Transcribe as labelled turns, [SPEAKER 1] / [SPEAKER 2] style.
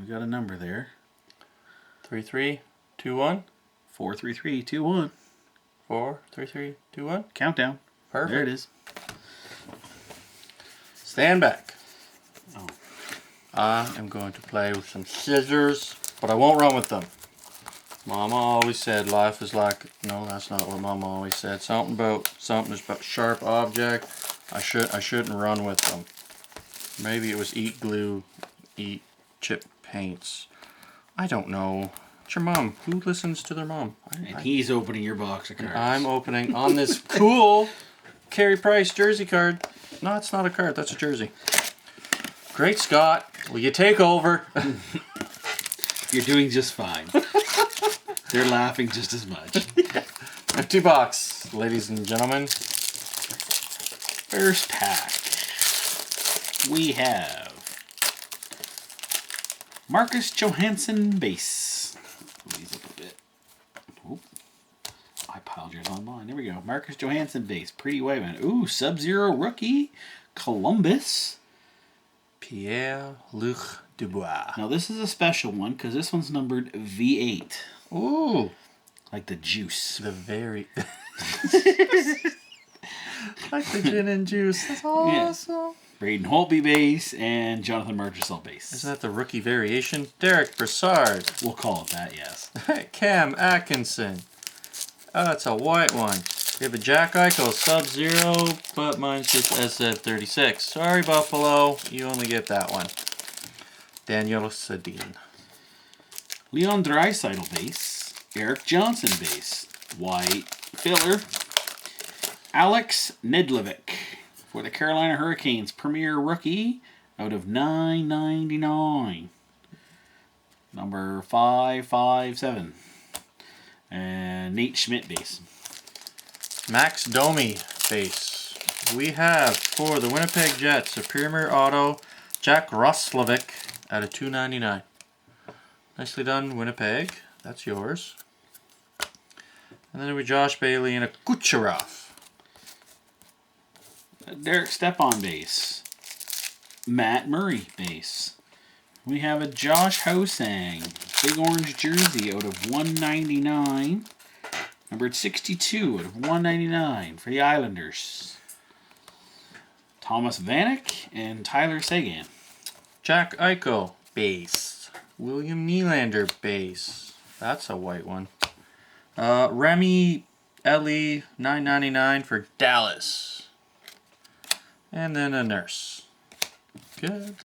[SPEAKER 1] We got a number there.
[SPEAKER 2] 3, 3, 2, 1.
[SPEAKER 1] 4, 3, 3, 2, 1.
[SPEAKER 2] 4, 3, 3, 2, 1.
[SPEAKER 1] Countdown.
[SPEAKER 2] Perfect.
[SPEAKER 1] There it is.
[SPEAKER 2] Stand back.
[SPEAKER 1] Oh.
[SPEAKER 2] I am going to play with some scissors, but I won't run with them. Mama always said life is like... No, that's not what Mama always said. Something about sharp object. I shouldn't run with them. Maybe it was eat glue, eat chip paints. I don't know. It's your mom. Who listens to their mom?
[SPEAKER 1] And he's opening your box of cards.
[SPEAKER 2] I'm opening on this cool Carey Price jersey card. No, it's not a card. That's a jersey. Great Scott. Will you take over?
[SPEAKER 1] You're doing just fine. They're laughing just as much.
[SPEAKER 2] Empty box, ladies and gentlemen.
[SPEAKER 1] First pack. We have Marcus Johansson base. Move these up a bit. Oop. I piled yours on mine. There we go. Marcus Johansson base. Pretty white one. Ooh, Sub-Zero rookie. Columbus.
[SPEAKER 2] Pierre-Luc Dubois.
[SPEAKER 1] Now this is a special one because this one's numbered V8.
[SPEAKER 2] Ooh.
[SPEAKER 1] Like the juice.
[SPEAKER 2] The very... like the gin and juice. That's awesome. Yeah.
[SPEAKER 1] Braden Holtby base and Jonathan Marchessault base.
[SPEAKER 2] Isn't that the rookie variation? Derek Brassard.
[SPEAKER 1] We'll call it that, yes.
[SPEAKER 2] Cam Atkinson. Oh, that's a white one. We have a Jack Eichel Sub-Zero, but mine's just SF36. Sorry, Buffalo. You only get that one. Daniel Sedin.
[SPEAKER 1] Leon Draisaitl base. Eric Johnson base. White filler. Alex Nedlovic for the Carolina Hurricanes. Premier rookie out of 999. Number 557. And Nate Schmidt base.
[SPEAKER 2] Max Domi base. We have for the Winnipeg Jets a Premier Auto Jack Roslovic out of 299. Nicely done, Winnipeg. That's yours. And then we Josh Bailey and a Kucherov.
[SPEAKER 1] Derek Stepan base. Matt Murray base. We have a Josh Hosang big orange jersey out of 199. Numbered 62 out of 199 for the Islanders. Thomas Vanek and Tyler Seguin.
[SPEAKER 2] Jack Eichel base. William Nylander base. That's a white one. Remy Ellie 999 for Dallas. And then a Nurse. Good.